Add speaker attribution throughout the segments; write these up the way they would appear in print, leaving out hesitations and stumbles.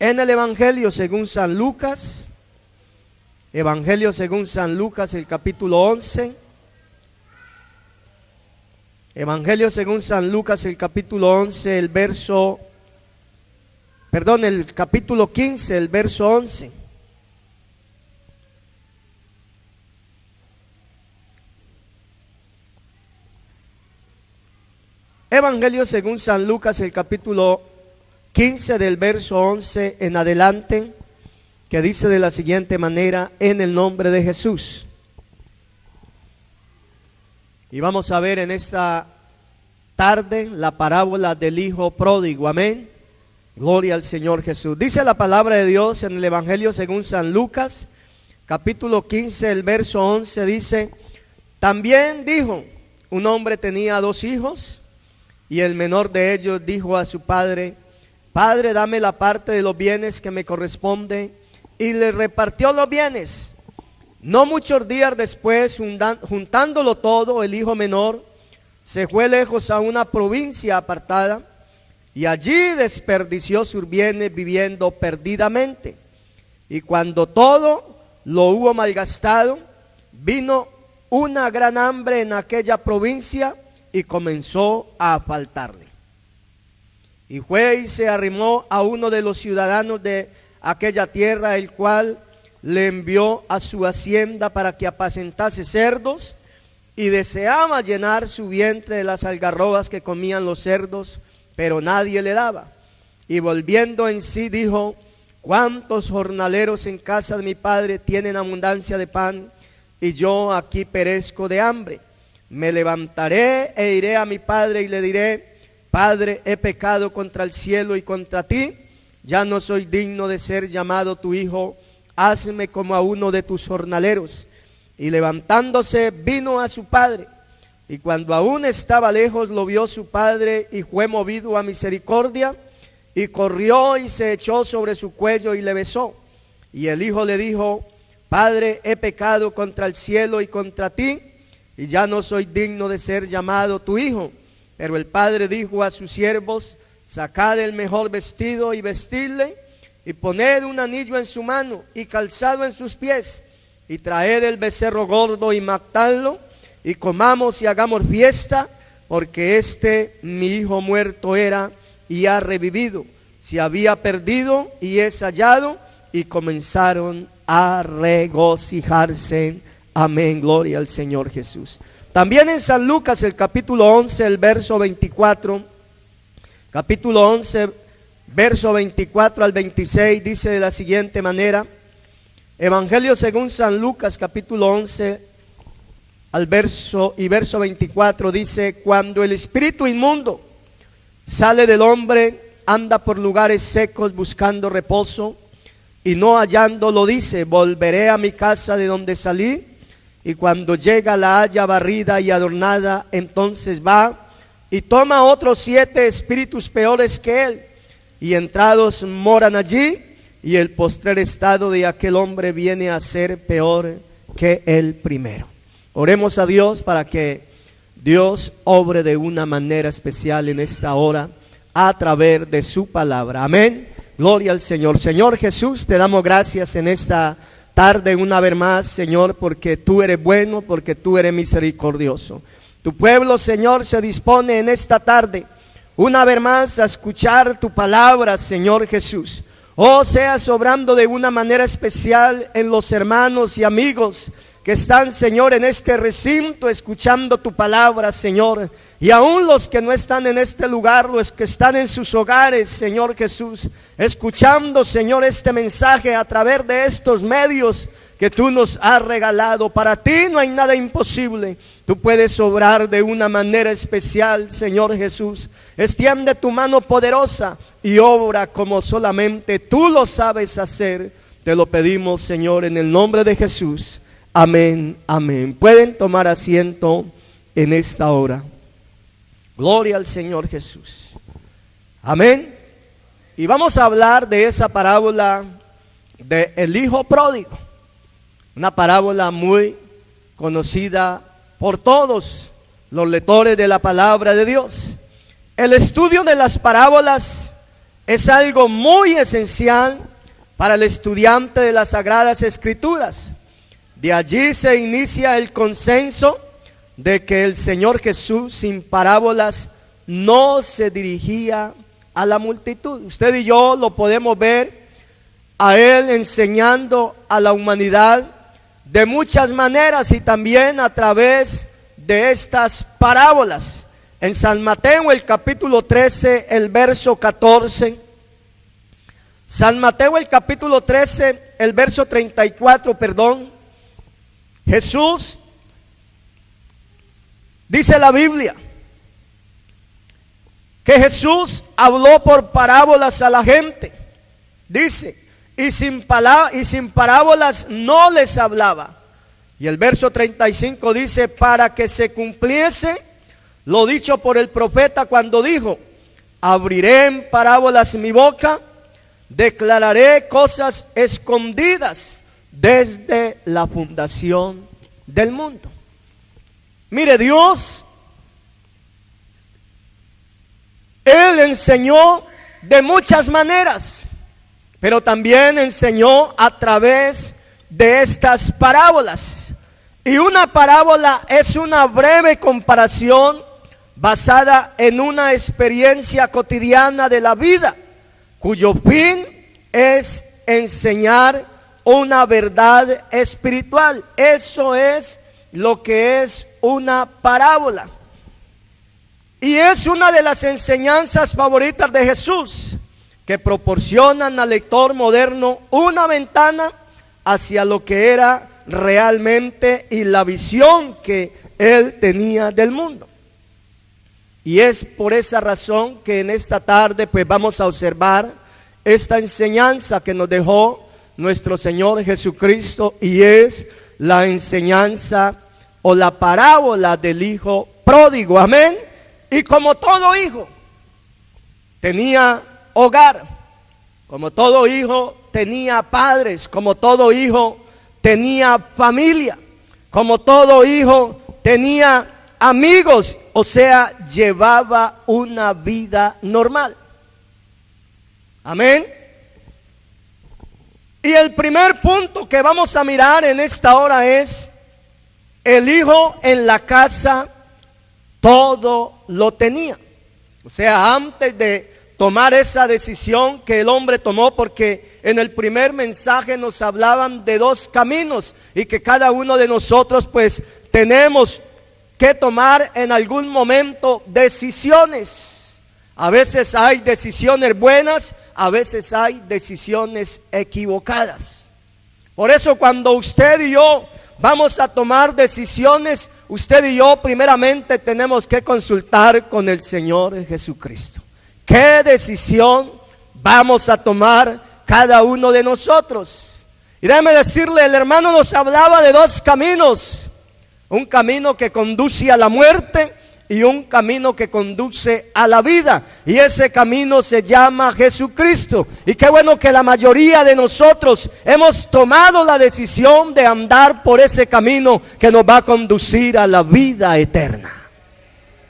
Speaker 1: En el Evangelio según San Lucas, Evangelio según San Lucas, el capítulo 11. Evangelio según San Lucas, el capítulo 11, el capítulo 15, el verso 11. Evangelio según San Lucas, el capítulo 15, del verso 11 en adelante, que dice de la siguiente manera: en el nombre de Jesús. Y vamos a ver en esta tarde la parábola del hijo pródigo. Amén. Gloria al Señor Jesús. Dice la palabra de Dios en el Evangelio según San Lucas, capítulo 15, el verso 11, dice: también dijo, un hombre tenía 2 hijos, y el menor de ellos dijo a su padre: Padre, dame la parte de los bienes que me corresponde. Y le repartió los bienes. No muchos días después, juntándolo todo, el hijo menor se fue lejos a una provincia apartada, y allí desperdició sus bienes viviendo perdidamente. Y cuando todo lo hubo malgastado, vino una gran hambre en aquella provincia y comenzó a faltarle. Y fue y se arrimó a uno de los ciudadanos de aquella tierra, el cual le envió a su hacienda para que apacentase cerdos, y deseaba llenar su vientre de las algarrobas que comían los cerdos, pero nadie le daba. Y volviendo en sí dijo: ¿cuántos jornaleros en casa de mi padre tienen abundancia de pan, y yo aquí perezco de hambre? Me levantaré e iré a mi padre y le diré: Padre, he pecado contra el cielo y contra ti, ya no soy digno de ser llamado tu hijo, hazme como a uno de tus jornaleros. Y levantándose vino a su padre, y cuando aún estaba lejos lo vio su padre, y fue movido a misericordia, y corrió y se echó sobre su cuello y le besó. Y el hijo le dijo: Padre, he pecado contra el cielo y contra ti, y ya no soy digno de ser llamado tu hijo. Pero el padre dijo a sus siervos: sacad el mejor vestido y vestidle, y poned un anillo en su mano y calzado en sus pies, y traed el becerro gordo y matadlo, y comamos y hagamos fiesta, porque mi hijo muerto era y ha revivido, se había perdido y es hallado. Y comenzaron a regocijarse. Amén, gloria al Señor Jesús. También en San Lucas, el capítulo 11, el verso 24, capítulo 11, verso 24 al 26, dice de la siguiente manera: Evangelio según San Lucas, capítulo 11, verso 24, dice: cuando el espíritu inmundo sale del hombre, anda por lugares secos buscando reposo, y no hallándolo dice: volveré a mi casa de donde salí. Y cuando llega la halla barrida y adornada, entonces va y toma otros 7 espíritus peores que él, y entrados moran allí, y el postrer estado de aquel hombre viene a ser peor que el primero. Oremos a Dios para que Dios obre de una manera especial en esta hora a través de su palabra. Amén. Gloria al Señor. Señor Jesús, te damos gracias en esta tarde una vez más, Señor, porque tú eres bueno, porque tú eres misericordioso. Tu pueblo, Señor, se dispone en esta tarde una vez más a escuchar tu palabra, Señor Jesús. Oh, seas obrando de una manera especial en los hermanos y amigos que están, Señor, en este recinto escuchando tu palabra, Señor. Y aún los que no están en este lugar, los que están en sus hogares, Señor Jesús, escuchando, Señor, este mensaje a través de estos medios que tú nos has regalado. Para ti no hay nada imposible. Tú puedes obrar de una manera especial, Señor Jesús. Extiende tu mano poderosa y obra como solamente tú lo sabes hacer. Te lo pedimos, Señor, en el nombre de Jesús. Amén, amén. Pueden tomar asiento en esta hora. Gloria al Señor Jesús. Amén. Y vamos a hablar de esa parábola del hijo pródigo. Una parábola muy conocida por todos los lectores de la palabra de Dios. El estudio de las parábolas es algo muy esencial para el estudiante de las Sagradas Escrituras. De allí se inicia el consenso de que el Señor Jesús sin parábolas no se dirigía a la multitud. Usted y yo lo podemos ver a Él enseñando a la humanidad de muchas maneras y también a través de estas parábolas. En San Mateo, el capítulo 13, el verso 14. San Mateo, el capítulo 13, el verso 34, Jesús, dice la Biblia, que Jesús habló por parábolas a la gente. Dice, y sin parábolas no les hablaba. Y el verso 35 dice, para que se cumpliese lo dicho por el profeta cuando dijo, abriré en parábolas mi boca, declararé cosas escondidas desde la fundación del mundo. Mire, Dios, Él enseñó de muchas maneras, pero también enseñó a través de estas parábolas. Y una parábola es una breve comparación basada en una experiencia cotidiana de la vida, cuyo fin es enseñar una verdad espiritual. Eso es lo que es una parábola. Y es una de las enseñanzas favoritas de Jesús, que proporcionan al lector moderno una ventana hacia lo que era realmente y la visión que Él tenía del mundo. Y es por esa razón que en esta tarde pues vamos a observar esta enseñanza que nos dejó nuestro Señor Jesucristo, y es la enseñanza o la parábola del hijo pródigo. Amén. Y como todo hijo tenía hogar, como todo hijo tenía padres, como todo hijo tenía familia, como todo hijo tenía amigos, o sea, llevaba una vida normal. Amén. Y el primer punto que vamos a mirar en esta hora es, el hijo en la casa todo lo tenía. O sea, antes de tomar esa decisión que el hombre tomó, porque en el primer mensaje nos hablaban de dos caminos y que cada uno de nosotros pues tenemos que tomar en algún momento decisiones. A veces hay decisiones buenas, a veces hay decisiones equivocadas. Por eso cuando usted y yo vamos a tomar decisiones, usted y yo primeramente tenemos que consultar con el Señor Jesucristo. ¿Qué decisión vamos a tomar cada uno de nosotros? Y déjeme decirle, el hermano nos hablaba de dos caminos. Un camino que conduce a la muerte y un camino que conduce a la vida. Y ese camino se llama Jesucristo. Y qué bueno que la mayoría de nosotros hemos tomado la decisión de andar por ese camino que nos va a conducir a la vida eterna.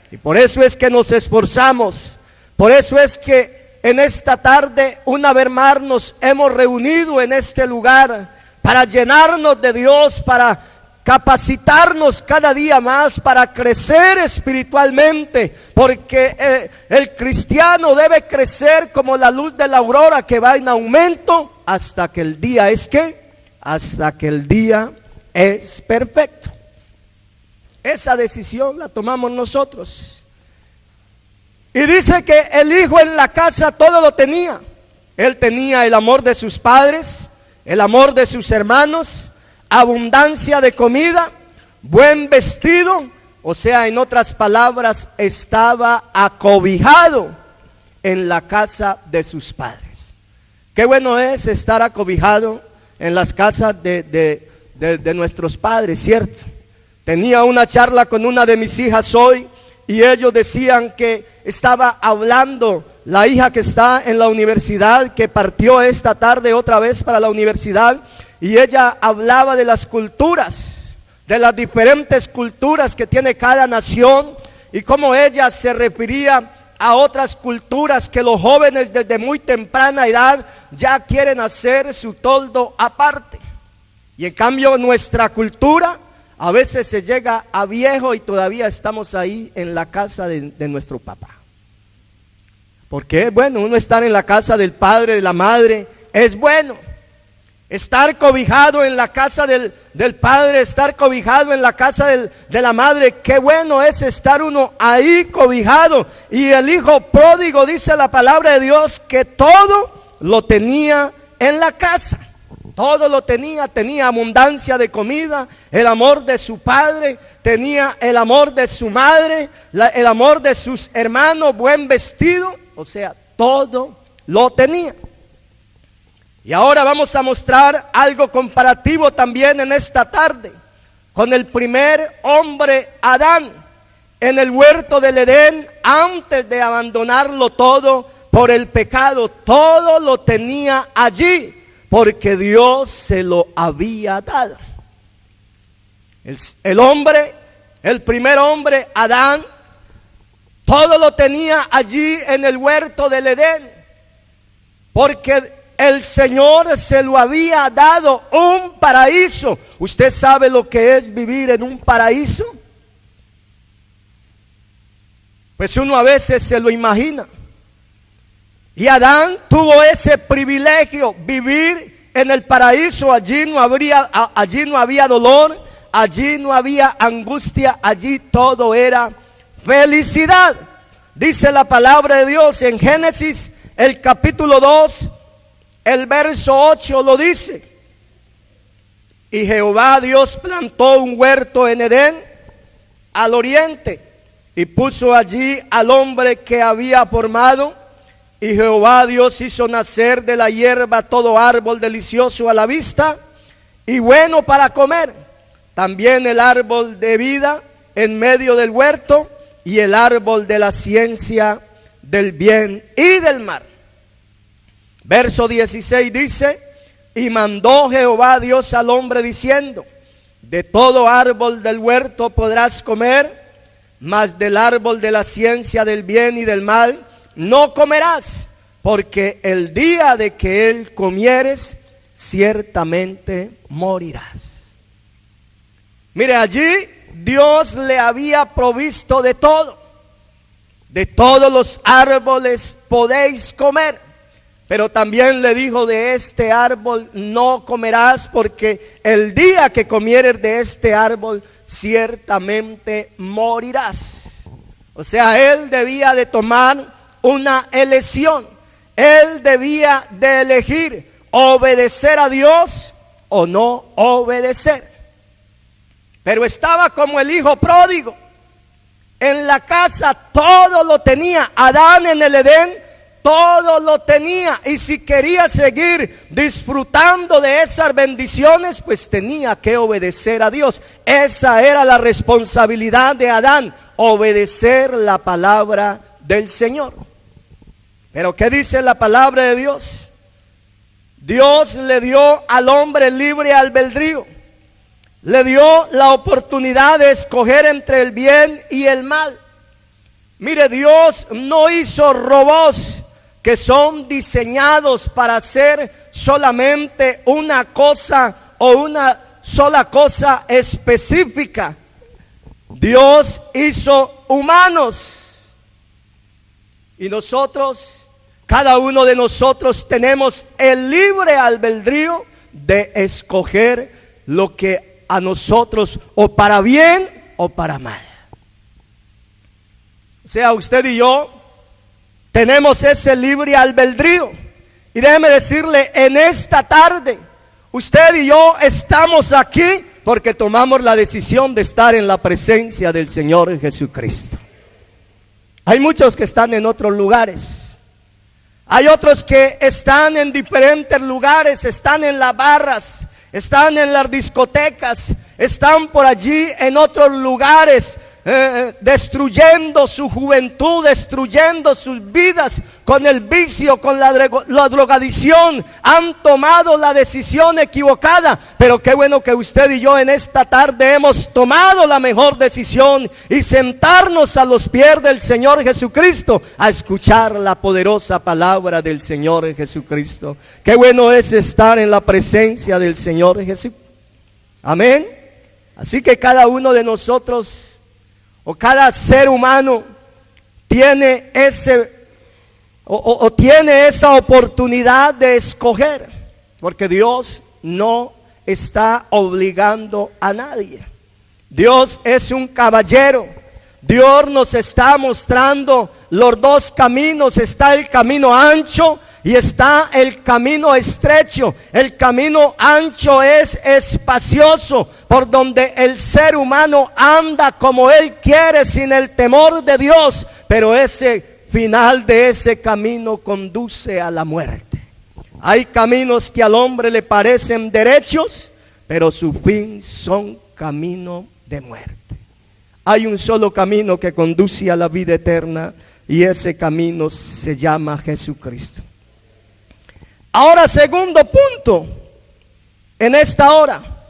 Speaker 1: Y por eso es que nos esforzamos. Por eso es que en esta tarde, una vez más, nos hemos reunido en este lugar para llenarnos de Dios, para capacitarnos cada día más, para crecer espiritualmente, porque el cristiano debe crecer como la luz de la aurora que va en aumento hasta que el día es ¿qué? Hasta que el día es perfecto. Esa decisión la tomamos nosotros. Y dice que el hijo en la casa todo lo tenía. Él tenía el amor de sus padres, el amor de sus hermanos, abundancia de comida, buen vestido, o sea, en otras palabras, estaba acobijado en la casa de sus padres. Qué bueno es estar acobijado en las casas de nuestros padres, ¿cierto? Tenía una charla con una de mis hijas hoy, y ellos decían que estaba hablando la hija que está en la universidad, que partió esta tarde otra vez para la universidad, y ella hablaba de las culturas, de las diferentes culturas que tiene cada nación, y cómo ella se refería a otras culturas que los jóvenes desde muy temprana edad ya quieren hacer su toldo aparte. Y en cambio nuestra cultura a veces se llega a viejo y todavía estamos ahí en la casa de nuestro papá. Porque bueno, uno estar en la casa del padre, de la madre, es bueno. Estar cobijado en la casa del padre, estar cobijado en la casa de la madre, qué bueno es estar uno ahí cobijado. Y el hijo pródigo, dice la palabra de Dios, que todo lo tenía en la casa. Todo lo tenía abundancia de comida, el amor de su padre, tenía el amor de su madre, el amor de sus hermanos, buen vestido, o sea, todo lo tenía. Y ahora vamos a mostrar algo comparativo también en esta tarde, con el primer hombre, Adán, en el huerto del Edén, antes de abandonarlo todo por el pecado. Todo lo tenía allí, porque Dios se lo había dado. El hombre, el primer hombre, Adán, todo lo tenía allí en el huerto del Edén, porque el Señor se lo había dado, un paraíso. ¿Usted sabe lo que es vivir en un paraíso? Pues uno a veces se lo imagina. Y Adán tuvo ese privilegio, vivir en el paraíso. Allí no había dolor, allí no había angustia, allí todo era felicidad. Dice la palabra de Dios en Génesis, el capítulo 2, el verso 8 lo dice. Y Jehová Dios plantó un huerto en Edén, al oriente, y puso allí al hombre que había formado. Y Jehová Dios hizo nacer de la hierba todo árbol delicioso a la vista y bueno para comer. También el árbol de vida en medio del huerto y el árbol de la ciencia del bien y del mal. Verso 16 dice, y mandó Jehová Dios al hombre diciendo, de todo árbol del huerto podrás comer, mas del árbol de la ciencia del bien y del mal no comerás, porque el día de que él comieres, ciertamente morirás. Mire, allí Dios le había provisto de todo. De todos los árboles podéis comer. Pero también le dijo, de este árbol no comerás, porque el día que comieres de este árbol, ciertamente morirás. O sea, él debía de tomar una elección. Él debía de elegir obedecer a Dios o no obedecer. Pero estaba como el hijo pródigo. En la casa todo lo tenía. Adán en el Edén todo lo tenía. Y si quería seguir disfrutando de esas bendiciones, pues tenía que obedecer a Dios. Esa era la responsabilidad de Adán, obedecer la palabra del Señor. Pero ¿qué dice la palabra de Dios? Dios le dio al hombre libre albedrío. Le dio la oportunidad de escoger entre el bien y el mal. Mire, Dios no hizo robots que son diseñados para hacer solamente una cosa o una sola cosa específica. Dios hizo humanos. Y nosotros, cada uno de nosotros tenemos el libre albedrío de escoger lo que a nosotros o para bien o para mal. O sea, usted y yo tenemos ese libre albedrío. Y déjeme decirle, en esta tarde, usted y yo estamos aquí porque tomamos la decisión de estar en la presencia del Señor Jesucristo. Hay muchos que están en otros lugares. Hay otros que están en diferentes lugares, están en las barras, están en las discotecas, están por allí en otros lugares, destruyendo su juventud, destruyendo sus vidas, con el vicio, con la drogadicción, han tomado la decisión equivocada. Pero qué bueno que usted y yo en esta tarde hemos tomado la mejor decisión y sentarnos a los pies del Señor Jesucristo a escuchar la poderosa palabra del Señor Jesucristo. Qué bueno es estar en la presencia del Señor Jesús. Amén. Así que cada uno de nosotros, o cada ser humano, tiene tiene esa oportunidad de escoger, porque Dios no está obligando a nadie. Dios es un caballero. Dios nos está mostrando los dos caminos. Está el camino ancho y está el camino estrecho. El camino ancho es espacioso, por donde el ser humano anda como él quiere, sin el temor de Dios. Pero ese final de ese camino conduce a la muerte. Hay caminos que al hombre le parecen derechos, pero su fin son camino de muerte. Hay un solo camino que conduce a la vida eterna, y ese camino se llama Jesucristo. Ahora, segundo punto, en esta hora,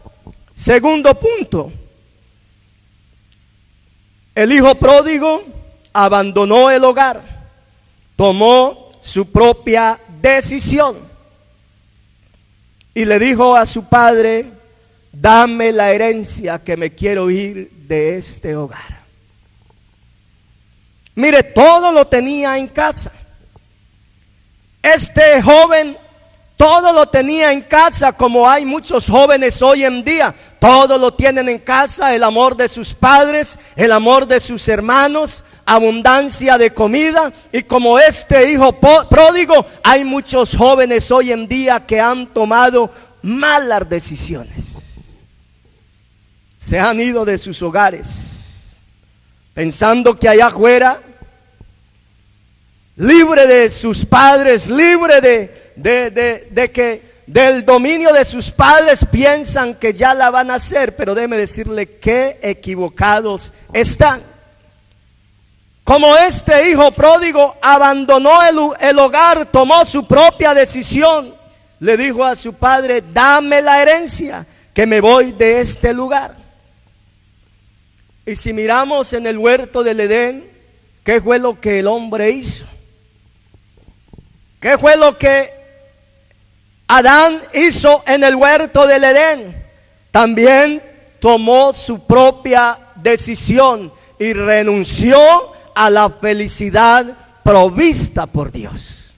Speaker 1: segundo punto, el hijo pródigo abandonó el hogar, tomó su propia decisión y le dijo a su padre: dame la herencia, que me quiero ir de este hogar. Mire, todo lo tenía en casa. Este joven todo lo tenía en casa, como hay muchos jóvenes hoy en día. Todo lo tienen en casa: el amor de sus padres, el amor de sus hermanos, abundancia de comida. Y como este hijo pródigo, hay muchos jóvenes hoy en día que han tomado malas decisiones. Se han ido de sus hogares, pensando que allá afuera, libre de sus padres, libre del dominio de sus padres, piensan que ya la van a hacer. Pero déjeme decirle que equivocados están. Como este hijo pródigo abandonó el hogar, tomó su propia decisión, le dijo a su padre: dame la herencia, que me voy de este lugar. Y si miramos en el huerto del Edén, ¿qué fue lo que el hombre hizo? ¿Qué fue lo que Adán hizo en el huerto del Edén? También tomó su propia decisión y renunció a la felicidad provista por Dios.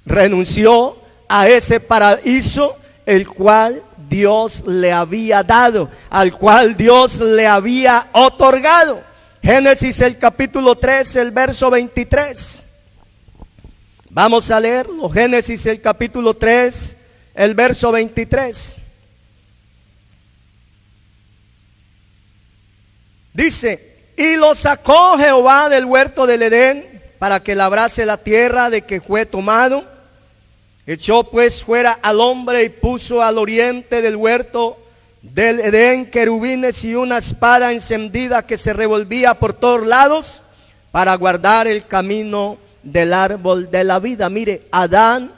Speaker 1: Renunció a ese paraíso el cual Dios le había dado, al cual Dios le había otorgado. Génesis el capítulo 3, el verso 23. Vamos a leerlo. Génesis el capítulo 3, el verso 23. Dice: y lo sacó Jehová del huerto del Edén, para que labrase la tierra de que fue tomado. Echó pues fuera al hombre y puso al oriente del huerto del Edén querubines y una espada encendida que se revolvía por todos lados, para guardar el camino del árbol de la vida. Mire, Adán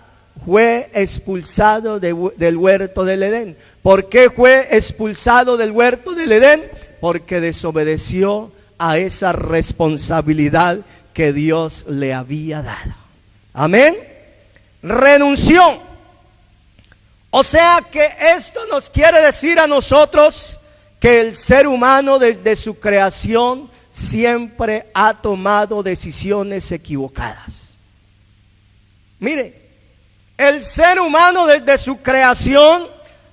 Speaker 1: fue expulsado del huerto del Edén. ¿Por qué fue expulsado del huerto del Edén? Porque desobedeció a esa responsabilidad que Dios le había dado. Amén. Renunció. O sea que esto nos quiere decir a nosotros que el ser humano desde su creación siempre ha tomado decisiones equivocadas. Mire, el ser humano desde su creación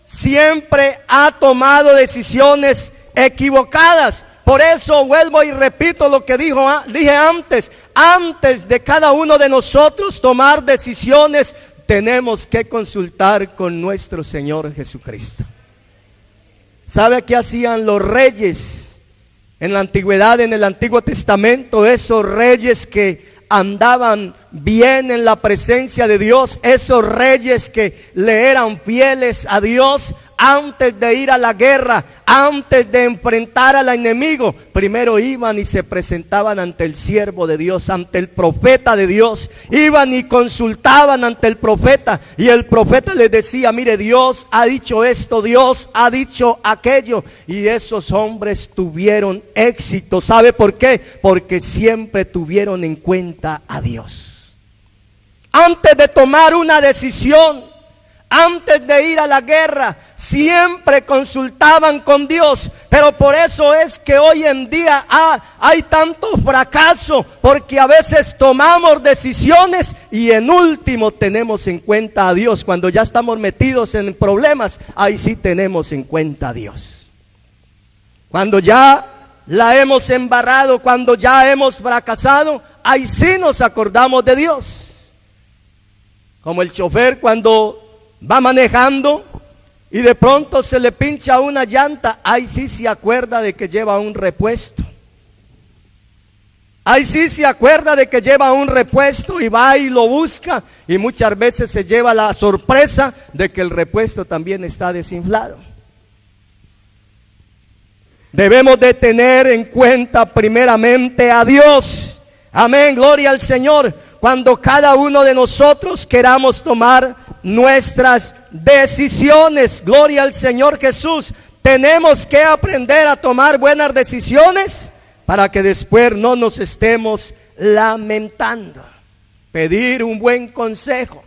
Speaker 1: siempre ha tomado decisiones equivocadas. Por eso vuelvo y repito lo que dije antes. Antes de cada uno de nosotros tomar decisiones, tenemos que consultar con nuestro Señor Jesucristo. ¿Sabe qué hacían los reyes en la antigüedad, en el Antiguo Testamento? Esos reyes que andaban bien en la presencia de Dios, esos reyes que le eran fieles a Dios, antes de ir a la guerra, antes de enfrentar al enemigo, primero iban y se presentaban ante el siervo de Dios, ante el profeta de Dios. Iban y consultaban ante el profeta, y el profeta les decía: mire, Dios ha dicho esto, Dios ha dicho aquello. Y esos hombres tuvieron éxito. ¿Sabe por qué? Porque siempre tuvieron en cuenta a Dios. Antes de tomar una decisión, antes de ir a la guerra, siempre consultaban con Dios. Pero por eso es que hoy en día hay tanto fracaso, porque a veces tomamos decisiones y en último tenemos en cuenta a Dios. Cuando ya estamos metidos en problemas, ahí sí tenemos en cuenta a Dios. Cuando ya la hemos embarrado, cuando ya hemos fracasado, ahí sí nos acordamos de Dios. Como el chofer cuando va manejando y de pronto se le pincha una llanta, ahí sí se acuerda de que lleva un repuesto. Ahí sí se acuerda de que lleva un repuesto y va y lo busca, y muchas veces se lleva la sorpresa de que el repuesto también está desinflado. Debemos de tener en cuenta primeramente a Dios. Amén, gloria al Señor. Cuando cada uno de nosotros queramos tomar nuestras decisiones, gloria al Señor Jesús, tenemos que aprender a tomar buenas decisiones para que después no nos estemos lamentando. Pedir un buen consejo.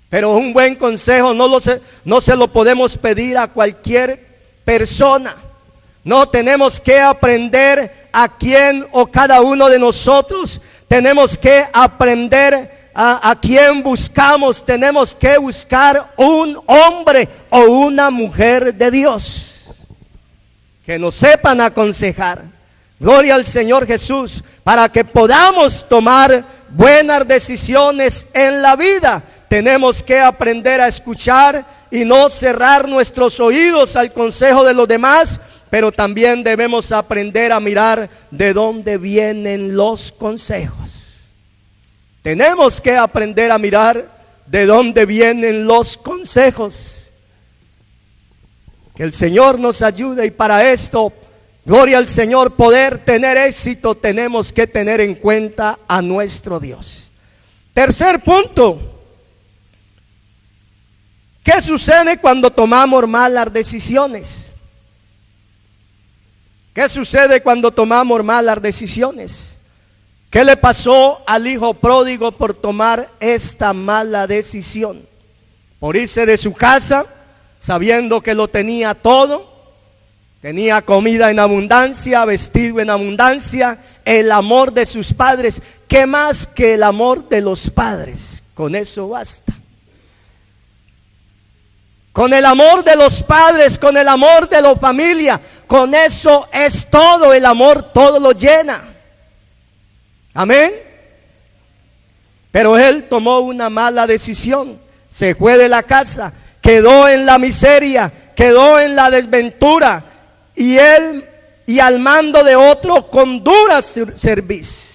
Speaker 1: Pero un buen consejo no se lo podemos pedir a cualquier persona. No, tenemos que aprender a quién o cada uno de nosotros. Tenemos que aprender a quién buscamos. Tenemos que buscar un hombre o una mujer de Dios que nos sepan aconsejar. Gloria al Señor Jesús, para que podamos tomar buenas decisiones en la vida. Tenemos que aprender a escuchar y no cerrar nuestros oídos al consejo de los demás, pero también debemos aprender a mirar de dónde vienen los consejos. Tenemos que aprender a mirar de dónde vienen los consejos. Que el Señor nos ayude, y para esto, gloria al Señor, poder tener éxito, tenemos que tener en cuenta a nuestro Dios. Tercer punto. ¿Qué sucede cuando tomamos malas decisiones? ¿Qué sucede cuando tomamos malas decisiones? ¿Qué le pasó al hijo pródigo por tomar esta mala decisión? Por irse de su casa, sabiendo que lo tenía todo, tenía comida en abundancia, vestido en abundancia, el amor de sus padres. ¿Qué más que el amor de los padres? Con eso basta. Con el amor de los padres, con el amor de la familia, con eso es todo. El amor todo lo llena. Amén. Pero él tomó una mala decisión. Se fue de la casa, quedó en la miseria, quedó en la desventura, y él y al mando de otro con dura cerviz.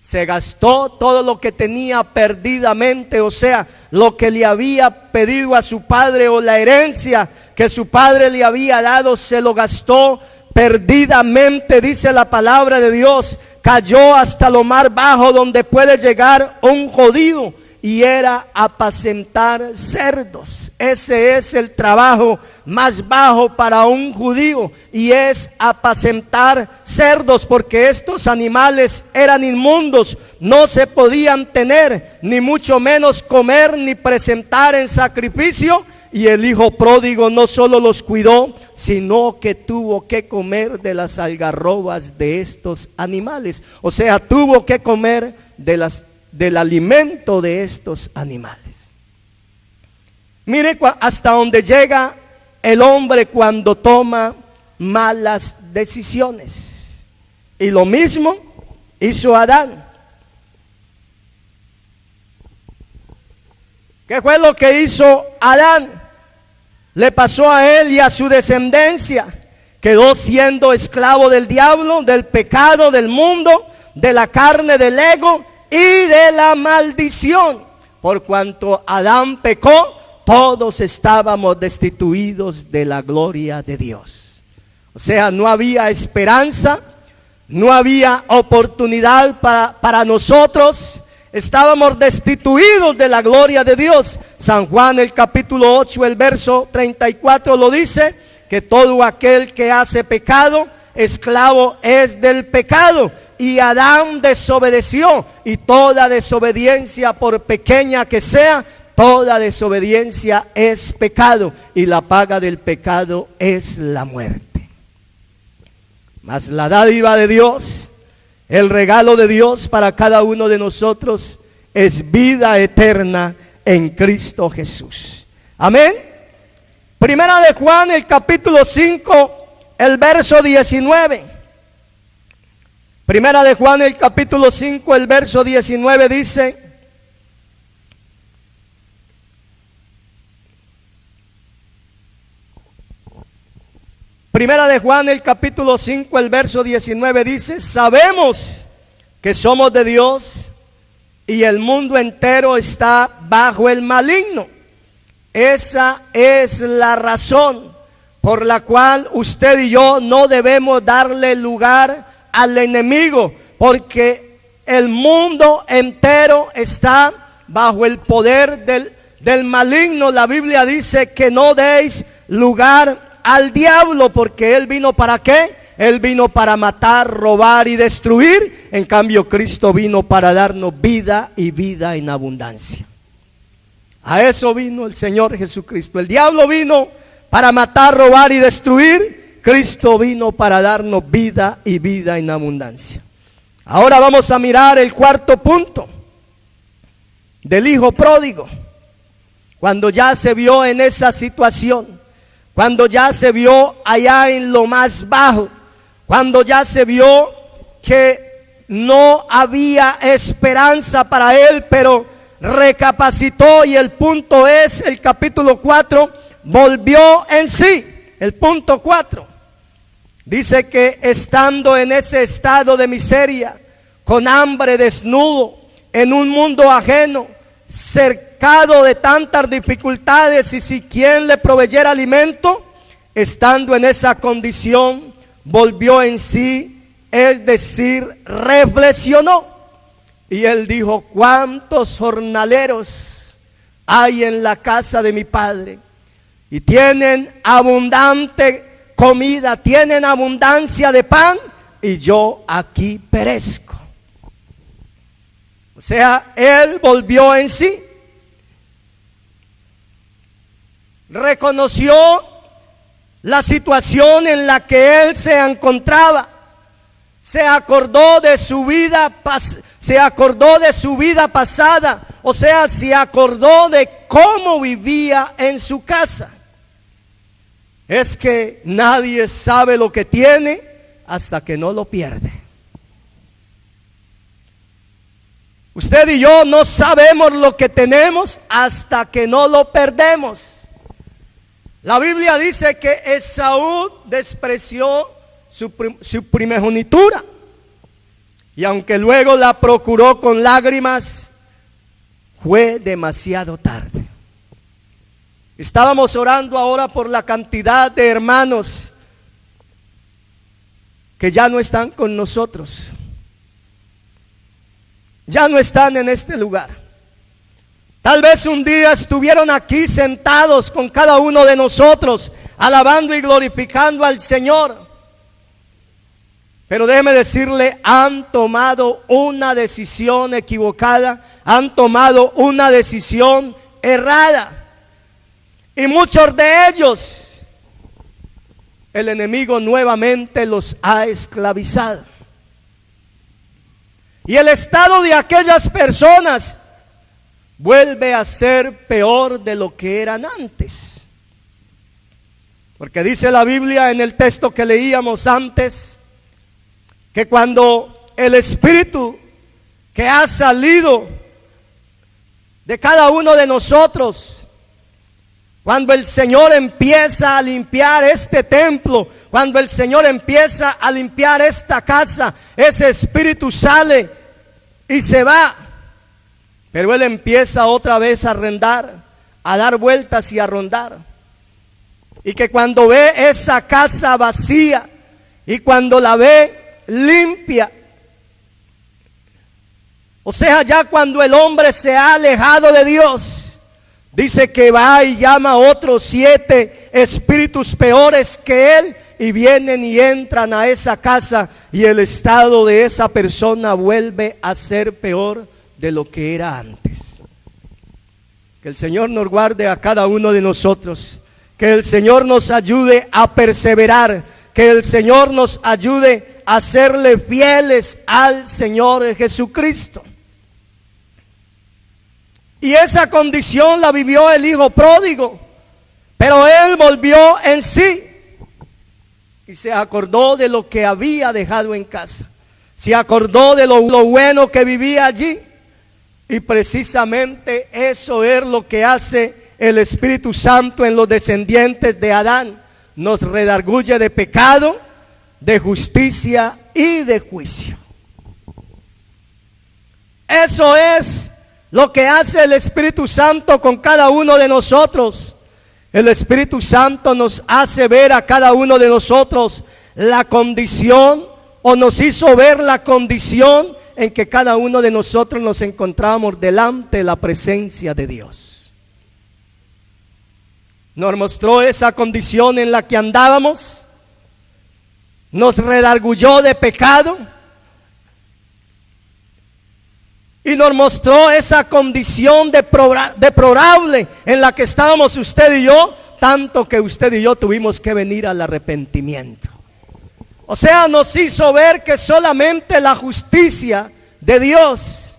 Speaker 1: Se gastó todo lo que tenía perdidamente, o sea, lo que le había pedido a su padre, o la herencia que su padre le había dado, se lo gastó perdidamente, dice la palabra de Dios. Cayó hasta lo más bajo donde puede llegar un judío, y era apacentar cerdos. Ese es el trabajo más bajo para un judío, y es apacentar cerdos, porque estos animales eran inmundos, no se podían tener, ni mucho menos comer, ni presentar en sacrificio. Y el hijo pródigo no solo los cuidó, sino que tuvo que comer de las algarrobas de estos animales. O sea, tuvo que comer del alimento de estos animales. Mire hasta donde llega el hombre cuando toma malas decisiones. Y lo mismo hizo Adán. ¿Qué fue lo que hizo Adán? Le pasó a él y a su descendencia. Quedó siendo esclavo del diablo, del pecado, del mundo, de la carne, del ego y de la maldición. Por cuanto Adán pecó, todos estábamos destituidos de la gloria de Dios. O sea, no había esperanza, no había oportunidad para nosotros. Estábamos destituidos de la gloria de Dios. San Juan, el capítulo 8, el verso 34 lo dice, que todo aquel que hace pecado, esclavo es del pecado. Y Adán desobedeció, y toda desobediencia, por pequeña que sea, toda desobediencia es pecado, y la paga del pecado es la muerte. Mas la dádiva de Dios, el regalo de Dios para cada uno de nosotros, es vida eterna en Cristo Jesús. Amén. Primera de Juan, el capítulo 5, el verso 19. Primera de Juan, el capítulo 5, el verso 19 dice: Primera de Juan, el capítulo 5, el verso 19 dice: sabemos que somos de Dios y el mundo entero está bajo el maligno. Esa es la razón por la cual usted y yo no debemos darle lugar al enemigo, porque el mundo entero está bajo el poder del maligno. La Biblia dice que no deis lugar al diablo, porque él vino ¿para qué? Él vino para matar, robar y destruir. En cambio, Cristo vino para darnos vida y vida en abundancia. A eso vino el Señor Jesucristo. El diablo vino para matar, robar y destruir. Cristo vino para darnos vida y vida en abundancia. Ahora vamos a mirar el cuarto punto del hijo pródigo. Cuando ya se vio en esa situación, cuando ya se vio allá en lo más bajo, cuando ya se vio que no había esperanza para él, pero recapacitó, y el punto es, el capítulo 4, volvió en sí. El punto 4 dice que estando en ese estado de miseria, con hambre, desnudo, en un mundo ajeno, cercado de tantas dificultades, y si quien le proveyera alimento, estando en esa condición, volvió en sí, es decir, reflexionó. Y él dijo: ¿cuántos jornaleros hay en la casa de mi padre? Y tienen abundante comida, tienen abundancia de pan, y yo aquí perezco. O sea, él volvió en sí. Reconoció la situación en la que él se encontraba. Se acordó de su vida pasada, o sea, se acordó de cómo vivía en su casa. Es que nadie sabe lo que tiene hasta que no lo pierde. Usted y yo no sabemos lo que tenemos hasta que no lo perdemos. La Biblia dice que Esaú despreció su primogenitura, y aunque luego la procuró con lágrimas, fue demasiado tarde. Estábamos orando ahora por la cantidad de hermanos que ya no están con nosotros, ya no están en este lugar. Tal vez un día estuvieron aquí sentados con cada uno de nosotros, alabando y glorificando al Señor. Pero déjeme decirle, han tomado una decisión equivocada, han tomado una decisión errada. Y muchos de ellos, el enemigo nuevamente los ha esclavizado. Y el estado de aquellas personas vuelve a ser peor de lo que eran antes. Porque dice la Biblia en el texto que leíamos antes, que cuando el espíritu que ha salido de cada uno de nosotros, cuando el Señor empieza a limpiar este templo, cuando el Señor empieza a limpiar esta casa, ese espíritu sale y se va. Pero Él empieza otra vez a a dar vueltas y a rondar. Y que cuando ve esa casa vacía y cuando la ve limpia, o sea, ya cuando el hombre se ha alejado de Dios, dice que va y llama a otros 7 espíritus peores que él y vienen y entran a esa casa y el estado de esa persona vuelve a ser peor de lo que era antes. Que el Señor nos guarde a cada uno de nosotros, que el Señor nos ayude a perseverar, que el Señor nos ayude a serle fieles al Señor Jesucristo. Y esa condición la vivió el hijo pródigo, pero él volvió en sí y se acordó de lo que había dejado en casa, se acordó de lo bueno que vivía allí, y precisamente eso es lo que hace el Espíritu Santo en los descendientes de Adán, nos redarguye de pecado, de justicia y de juicio. Eso es lo que hace el Espíritu Santo con cada uno de nosotros. El Espíritu Santo nos hace ver a cada uno de nosotros la condición, o nos hizo ver la condición en que cada uno de nosotros nos encontramos delante de la presencia de Dios. Nos mostró esa condición en la que andábamos, nos redarguyó de pecado, y nos mostró esa condición deplorable en la que estábamos usted y yo, tanto que usted y yo tuvimos que venir al arrepentimiento. O sea, nos hizo ver que solamente la justicia de Dios,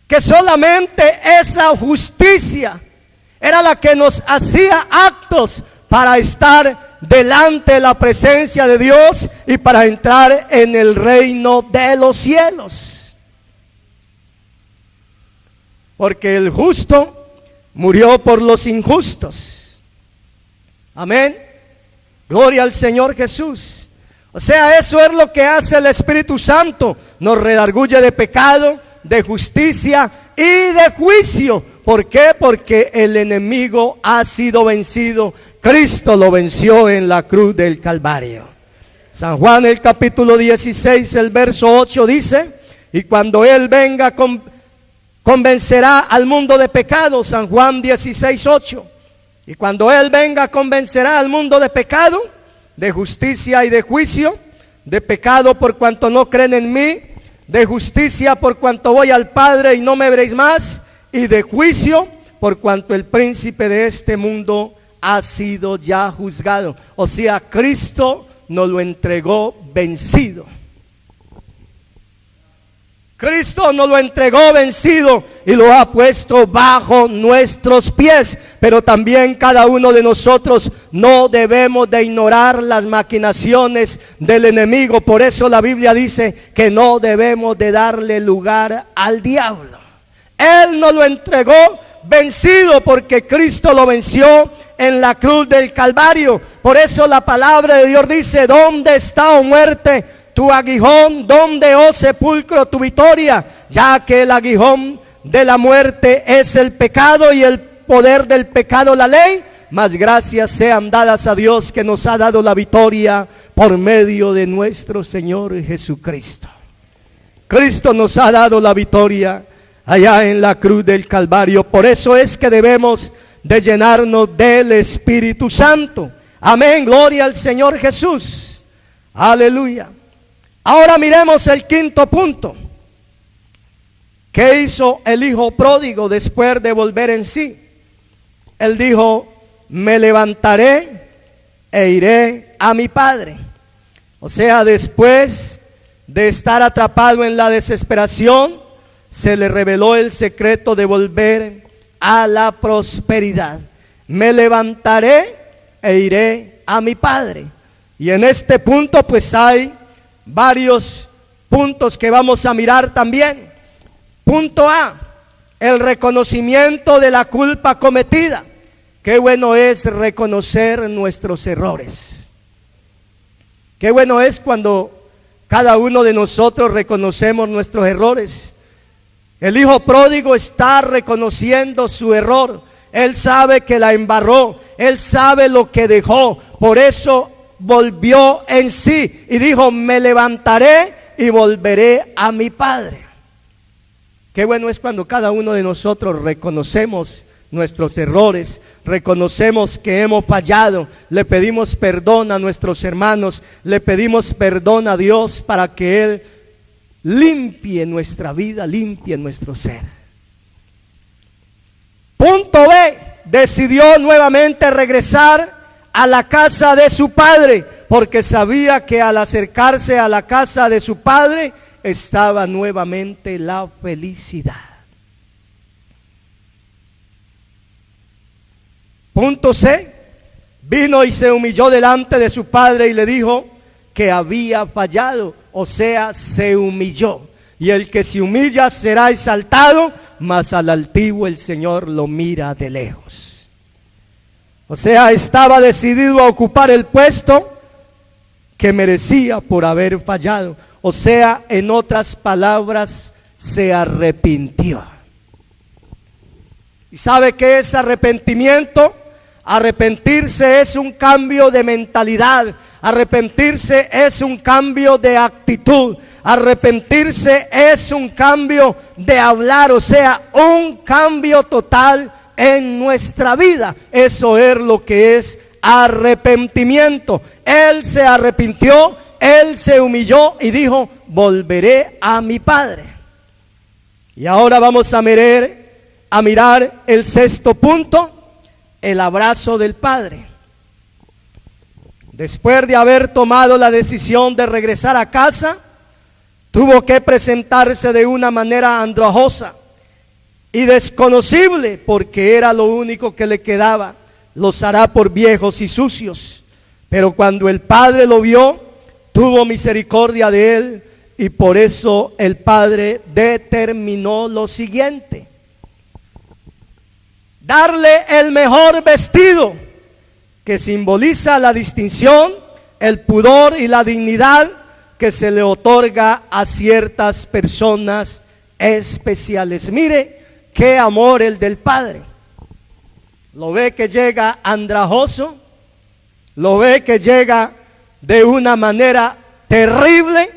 Speaker 1: que solamente esa justicia era la que nos hacía aptos para estar delante de la presencia de Dios y para entrar en el reino de los cielos. Porque el justo murió por los injustos. Amén. Gloria al Señor Jesús. O sea, eso es lo que hace el Espíritu Santo. Nos redarguye de pecado, de justicia y de juicio. ¿Por qué? Porque el enemigo ha sido vencido. Cristo lo venció en la cruz del Calvario. San Juan el capítulo 16, el verso 8 dice, y cuando Él venga convencerá al mundo de pecado. San Juan 16, 8. Y cuando Él venga convencerá al mundo de pecado, de justicia y de juicio, de pecado por cuanto no creen en mí, de justicia por cuanto voy al Padre y no me veréis más, y de juicio por cuanto el príncipe de este mundo ha sido ya juzgado. O sea, Cristo nos lo entregó vencido. Cristo nos lo entregó vencido y lo ha puesto bajo nuestros pies. Pero también cada uno de nosotros no debemos de ignorar las maquinaciones del enemigo. Por eso la Biblia dice que no debemos de darle lugar al diablo. Él nos lo entregó vencido porque Cristo lo venció en la cruz del Calvario. Por eso la palabra de Dios dice, ¿dónde está, oh muerte, tu aguijón? ¿Dónde, oh sepulcro, tu victoria? Ya que el aguijón de la muerte es el pecado y el poder del pecado la ley. Mas gracias sean dadas a Dios que nos ha dado la victoria por medio de nuestro Señor Jesucristo. Cristo nos ha dado la victoria allá en la cruz del Calvario. Por eso es que debemos de llenarnos del Espíritu Santo. Amén, gloria al Señor Jesús. Aleluya. Ahora miremos el quinto punto. ¿Qué hizo el hijo pródigo después de volver en sí? Él dijo, me levantaré e iré a mi padre. O sea, después de estar atrapado en la desesperación, se le reveló el secreto de volver a la prosperidad. Me levantaré e iré a mi padre. Y en este punto pues hay varios puntos que vamos a mirar también. Punto A, el reconocimiento de la culpa cometida. Qué bueno es reconocer nuestros errores. Qué bueno es cuando cada uno de nosotros reconocemos nuestros errores. El hijo pródigo está reconociendo su error. Él sabe que la embarró. Él sabe lo que dejó. Por eso volvió en sí y dijo: me levantaré y volveré a mi padre. Qué bueno es cuando cada uno de nosotros reconocemos nuestros errores, reconocemos que hemos fallado, le pedimos perdón a nuestros hermanos, le pedimos perdón a Dios para que Él limpie nuestra vida, limpie nuestro ser. Punto B, decidió nuevamente regresar a la casa de su padre, porque sabía que al acercarse a la casa de su padre estaba nuevamente la felicidad. Punto C, vino y se humilló delante de su padre y le dijo que había fallado, o sea, se humilló. Y el que se humilla será exaltado, mas al altivo el Señor lo mira de lejos. O sea, estaba decidido a ocupar el puesto que merecía por haber fallado. O sea, en otras palabras, se arrepintió. ¿Y sabe qué es arrepentimiento? Arrepentirse es un cambio de mentalidad. Arrepentirse es un cambio de actitud. Arrepentirse es un cambio de hablar, o sea, un cambio total en nuestra vida. Eso es lo que es arrepentimiento. Él se arrepintió, él se humilló y dijo: volveré a mi padre. Y ahora vamos a mirar el sexto punto, el abrazo del padre. Después de haber tomado la decisión de regresar a casa, tuvo que presentarse de una manera andrajosa y desconocible, porque era lo único que le quedaba. Los hará por viejos y sucios. Pero cuando el padre lo vio, tuvo misericordia de él, y por eso el padre determinó lo siguiente: darle el mejor vestido, que simboliza la distinción, el pudor y la dignidad que se le otorga a ciertas personas especiales. Mire qué amor el del padre. Lo ve que llega andrajoso, lo ve que llega de una manera terrible,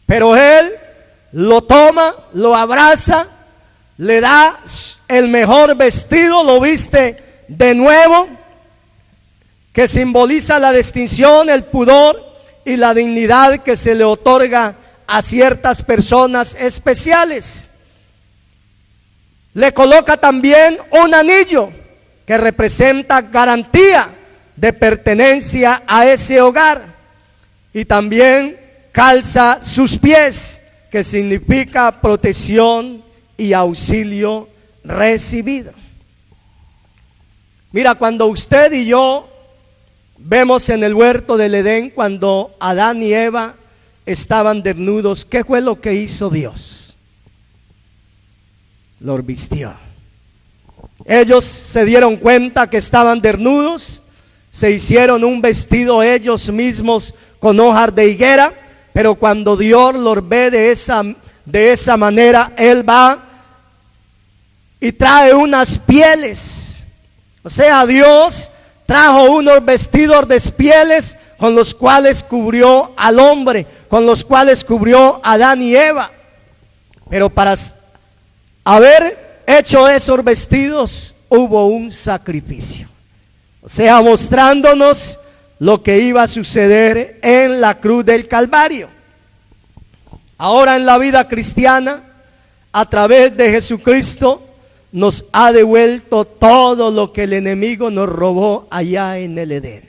Speaker 1: pero él lo toma, lo abraza, le da el mejor vestido, lo viste de nuevo, que simboliza la distinción, el pudor y la dignidad que se le otorga a ciertas personas especiales. Le coloca también un anillo que representa garantía de pertenencia a ese hogar, y también calza sus pies, que significa protección y auxilio recibido. Mira, cuando usted y yo vemos en el huerto del Edén, cuando Adán y Eva estaban desnudos, ¿qué fue lo que hizo Dios? Los vistió. Ellos se dieron cuenta que estaban desnudos, se hicieron un vestido ellos mismos con hojas de higuera, pero cuando Dios los ve de esa manera, Él va y trae unas pieles. O sea, Dios trajo unos vestidos de pieles con los cuales cubrió al hombre, con los cuales cubrió a Adán y Eva. Pero para haber hecho esos vestidos hubo un sacrificio. O sea, mostrándonos lo que iba a suceder en la cruz del Calvario. Ahora en la vida cristiana, a través de Jesucristo, nos ha devuelto todo lo que el enemigo nos robó allá en el Edén.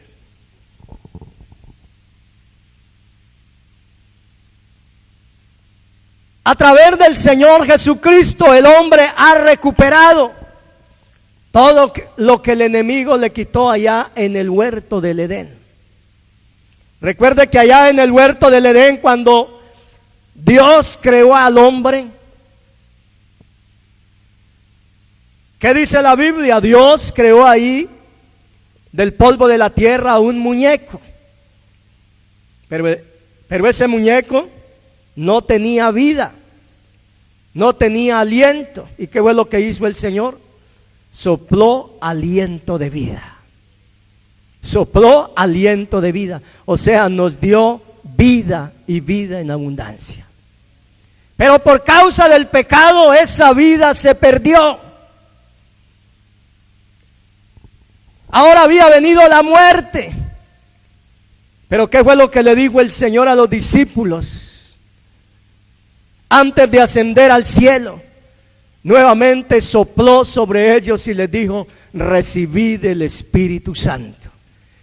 Speaker 1: A través del Señor Jesucristo, el hombre ha recuperado todo lo que el enemigo le quitó allá en el huerto del Edén. Recuerde que allá en el huerto del Edén, cuando Dios creó al hombre, ¿qué dice la Biblia? Dios creó ahí del polvo de la tierra un muñeco. Pero ese muñeco no tenía vida. no tenía aliento. ¿Y qué fue lo que hizo el Señor? Sopló aliento de vida. Sopló aliento de vida. O sea, nos dio vida y vida en abundancia. Pero por causa del pecado, esa vida se perdió. Ahora había venido la muerte. Pero ¿qué fue lo que le dijo el Señor a los discípulos? Antes de ascender al cielo, nuevamente sopló sobre ellos y les dijo: recibid el Espíritu Santo.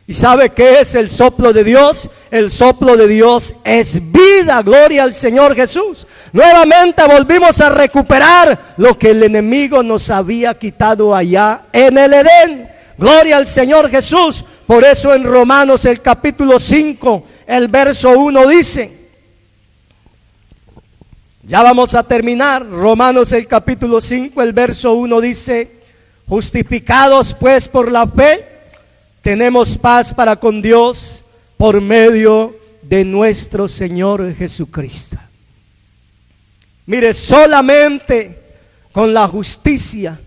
Speaker 1: ¿Y sabe qué es el soplo de Dios? El soplo de Dios es vida. Gloria al Señor Jesús. Nuevamente volvimos a recuperar lo que el enemigo nos había quitado allá en el Edén. Gloria al Señor Jesús. Por eso en Romanos el capítulo 5, el verso 1 dice, ya vamos a terminar, Romanos el capítulo 5, el verso 1 dice: justificados pues por la fe, tenemos paz para con Dios por medio de nuestro Señor Jesucristo. Mire, solamente con la justicia,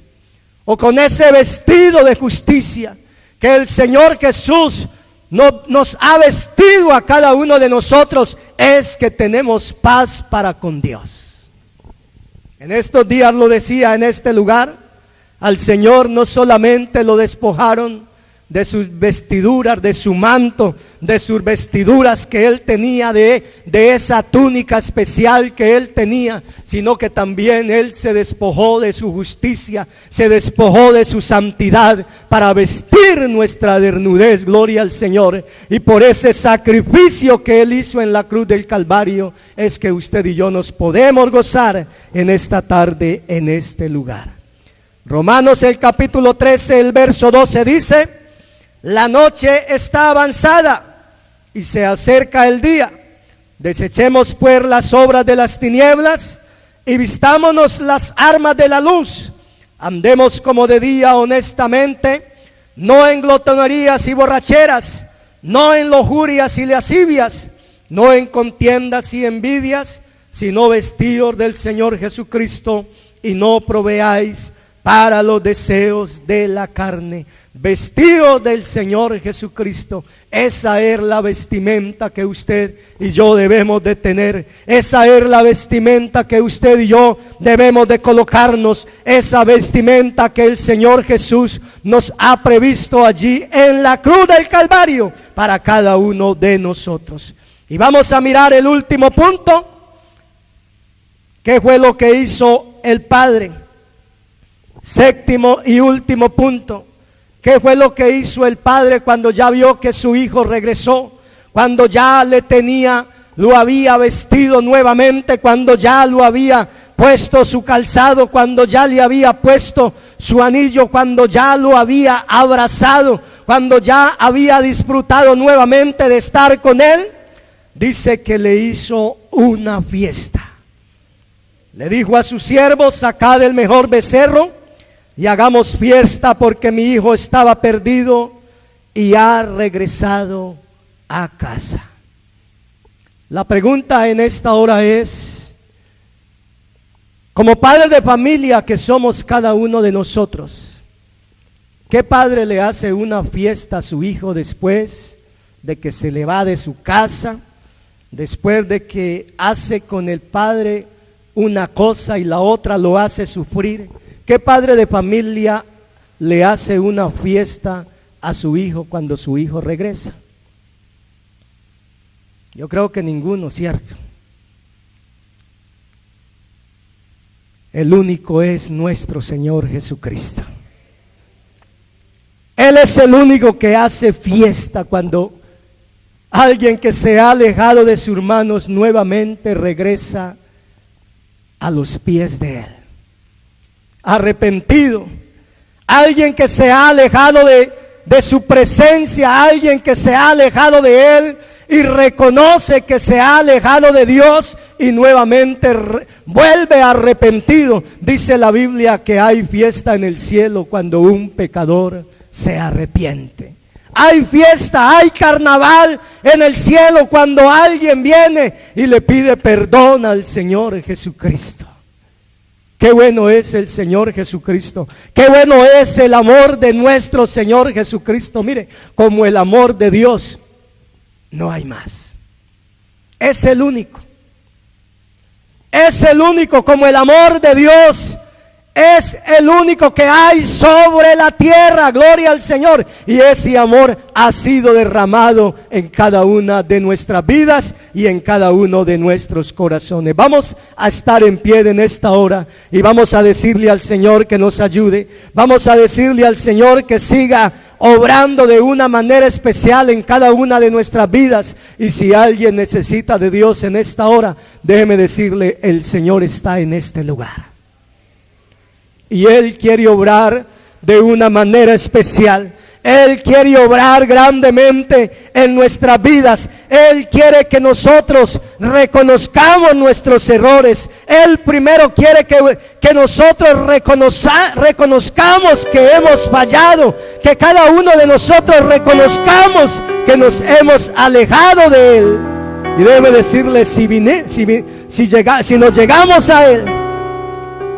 Speaker 1: o con ese vestido de justicia que el Señor Jesús nos ha vestido a cada uno de nosotros, es que tenemos paz para con Dios. En estos días lo decía en este lugar, al Señor no solamente lo despojaron de sus vestiduras, de su manto, de sus vestiduras que Él tenía, de esa túnica especial que Él tenía, sino que también Él se despojó de su justicia, se despojó de su santidad para vestir nuestra desnudez. Gloria al Señor. Y por ese sacrificio que Él hizo en la cruz del Calvario, es que usted y yo nos podemos gozar en esta tarde, en este lugar. Romanos el capítulo 13, el verso 12 dice: la noche está avanzada y se acerca el día. Desechemos pues las obras de las tinieblas y vistámonos las armas de la luz. Andemos como de día honestamente, no en glotonerías y borracheras, no en lujurias y lascivias, no en contiendas y envidias, sino vestidos del Señor Jesucristo, y no proveáis para los deseos de la carne. Vestido del Señor Jesucristo. Esa es la vestimenta que usted y yo debemos de tener. Esa es la vestimenta que usted y yo debemos de colocarnos. Esa vestimenta que el Señor Jesús nos ha previsto allí en la cruz del Calvario para cada uno de nosotros. Y vamos a mirar el último punto. ¿Qué fue lo que hizo el Padre? Séptimo y último punto. ¿Qué fue lo que hizo el Padre cuando ya vio que su hijo regresó? Cuando ya lo había vestido nuevamente, cuando ya lo había puesto su calzado, cuando ya le había puesto su anillo, cuando ya lo había abrazado, cuando ya había disfrutado nuevamente de estar con él, dice que le hizo una fiesta. Le dijo a sus siervos: sacad el mejor becerro y hagamos fiesta, porque mi hijo estaba perdido y ha regresado a casa. La pregunta en esta hora es, como padres de familia que somos cada uno de nosotros, ¿qué padre le hace una fiesta a su hijo después de que se le va de su casa, después de que hace con el padre una cosa y la otra lo hace sufrir? ¿Qué padre de familia le hace una fiesta a su hijo cuando su hijo regresa? Yo creo que ninguno, ¿cierto? El único es nuestro Señor Jesucristo. Él es el único que hace fiesta cuando alguien que se ha alejado de sus hermanos nuevamente regresa a los pies de Él. Arrepentido, alguien que se ha alejado de su presencia, alguien que se ha alejado de Él y reconoce que se ha alejado de Dios y nuevamente vuelve arrepentido. Dice la Biblia que hay fiesta en el cielo cuando un pecador se arrepiente. Hay fiesta, hay carnaval en el cielo cuando alguien viene y le pide perdón al Señor Jesucristo. Qué bueno es el Señor Jesucristo. Qué bueno es el amor de nuestro Señor Jesucristo. Mire, como el amor de Dios, no hay más. Es el único. Es el único, como el amor de Dios. Es el único que hay sobre la tierra, gloria al Señor. Y ese amor ha sido derramado en cada una de nuestras vidas y en cada uno de nuestros corazones. Vamos a estar en pie en esta hora y vamos a decirle al Señor que nos ayude. Vamos a decirle al Señor que siga obrando de una manera especial en cada una de nuestras vidas. Y si alguien necesita de Dios en esta hora, déjeme decirle, el Señor está en este lugar. Y Él quiere obrar de una manera especial. Él quiere obrar grandemente en nuestras vidas. Él quiere que nosotros reconozcamos nuestros errores. Él primero quiere que nosotros reconozcamos que hemos fallado. Que cada uno de nosotros reconozcamos que nos hemos alejado de Él. Y debe decirle, si nos llegamos a Él,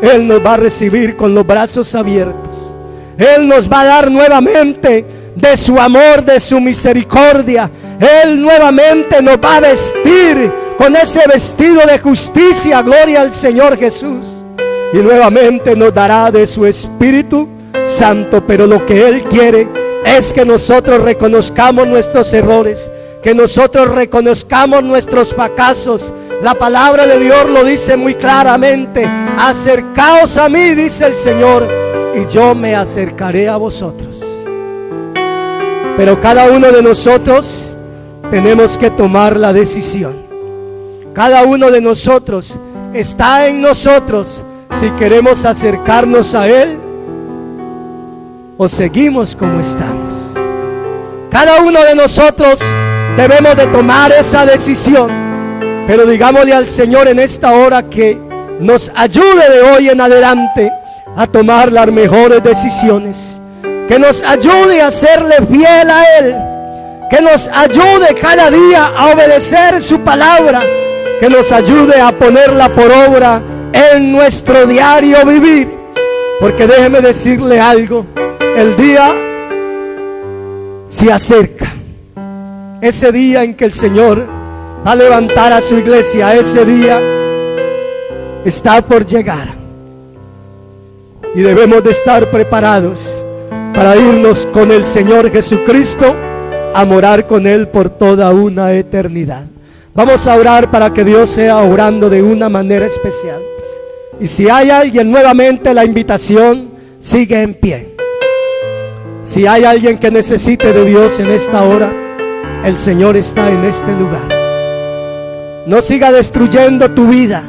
Speaker 1: Él nos va a recibir con los brazos abiertos. Él nos va a dar nuevamente de su amor, de su misericordia. Él nuevamente nos va a vestir con ese vestido de justicia, gloria al Señor Jesús. Y nuevamente nos dará de su Espíritu Santo. Pero lo que Él quiere es que nosotros reconozcamos nuestros errores, que nosotros reconozcamos nuestros fracasos. La palabra de Dios lo dice muy claramente. Acercaos a mí, dice el Señor, y yo me acercaré a vosotros. Pero cada uno de nosotros tenemos que tomar la decisión. Cada uno de nosotros, está en nosotros si queremos acercarnos a Él o seguimos como estamos. Cada uno de nosotros debemos de tomar esa decisión. Pero digámosle al Señor en esta hora que nos ayude de hoy en adelante a tomar las mejores decisiones. Que nos ayude a serle fiel a Él. Que nos ayude cada día a obedecer su palabra. Que nos ayude a ponerla por obra en nuestro diario vivir. Porque déjeme decirle algo. El día se acerca. Ese día en que el Señor va a levantar a su iglesia, ese día está por llegar. Y debemos de estar preparados para irnos con el Señor Jesucristo a morar con Él por toda una eternidad. Vamos a orar para que Dios sea obrando de una manera especial. Y si hay alguien, nuevamente la invitación sigue en pie. Si hay alguien que necesite de Dios en esta hora, el Señor está en este lugar. No sigas destruyendo tu vida.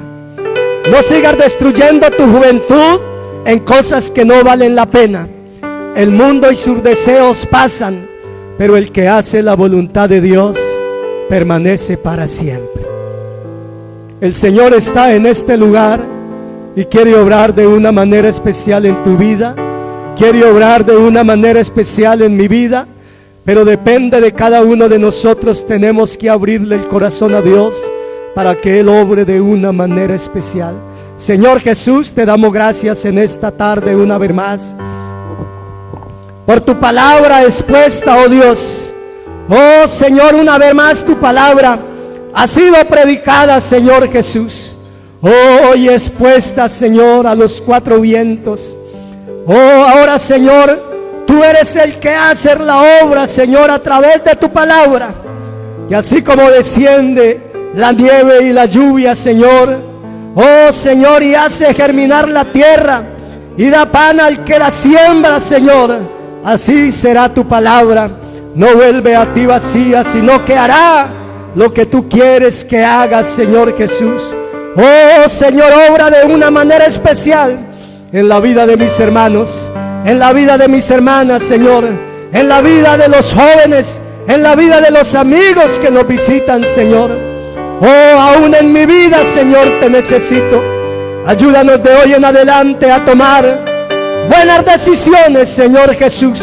Speaker 1: No sigas destruyendo tu juventud en cosas que no valen la pena. El mundo y sus deseos pasan, pero el que hace la voluntad de Dios permanece para siempre. El Señor está en este lugar y quiere obrar de una manera especial en tu vida. Quiere obrar de una manera especial en mi vida. Pero depende de cada uno de nosotros. Tenemos que abrirle el corazón a Dios para que Él obre de una manera especial. Señor Jesús, te damos gracias en esta tarde una vez más por tu palabra expuesta, oh Dios. Oh Señor, una vez más tu palabra ha sido predicada, Señor Jesús. Oh, y expuesta, Señor, a los cuatro vientos. Oh, ahora, Señor, tú eres el que hace la obra, Señor, a través de tu palabra. Y así como desciende la nieve y la lluvia, Señor, oh Señor, y hace germinar la tierra y da pan al que la siembra, Señor, así será tu palabra. No vuelve a ti vacía, sino que hará lo que tú quieres que haga, Señor Jesús. Oh Señor, obra de una manera especial en la vida de mis hermanos, en la vida de mis hermanas, Señor, en la vida de los jóvenes, en la vida de los amigos que nos visitan, Señor. Oh, aún en mi vida, Señor, te necesito. Ayúdanos de hoy en adelante a tomar buenas decisiones, Señor Jesús.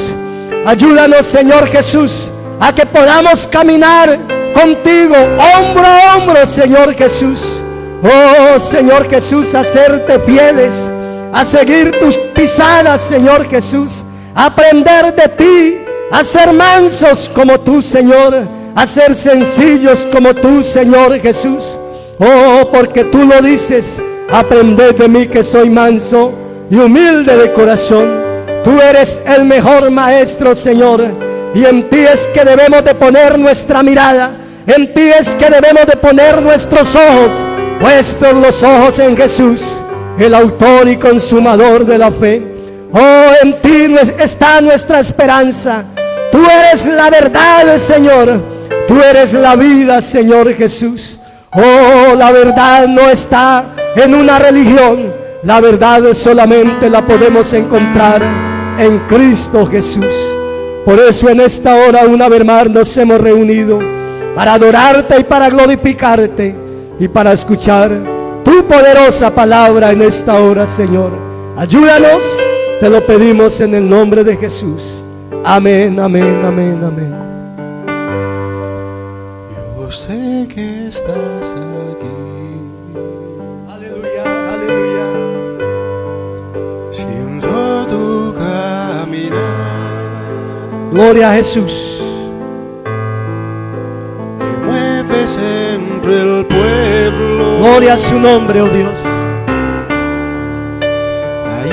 Speaker 1: Ayúdanos, Señor Jesús, a que podamos caminar contigo, hombro a hombro, Señor Jesús. Oh, Señor Jesús, a serte fieles, a seguir tus pisadas, Señor Jesús, a aprender de ti, a ser mansos como tú, Señor, a ser sencillos como tú, Señor Jesús. Oh, porque tú lo dices, aprended de mí que soy manso y humilde de corazón. Tú eres el mejor maestro, Señor, y en ti es que debemos de poner nuestra mirada, en ti es que debemos de poner nuestros ojos, puestos los ojos en Jesús, el autor y consumador de la fe. Oh, en ti está nuestra esperanza. Tú eres la verdad, Señor. Tú eres la vida, Señor Jesús. Oh, la verdad no está en una religión. La verdad solamente la podemos encontrar en Cristo Jesús. Por eso en esta hora una vez más nos hemos reunido para adorarte y para glorificarte y para escuchar tu poderosa palabra en esta hora, Señor. Ayúdanos, te lo pedimos en el nombre de Jesús. Amén, amén, amén, amén.
Speaker 2: Yo sé que estás aquí.
Speaker 1: Aleluya, aleluya.
Speaker 2: Siento tu caminar.
Speaker 1: Gloria a Jesús.
Speaker 2: Que mueves entre el pueblo.
Speaker 1: Gloria a su nombre, oh Dios.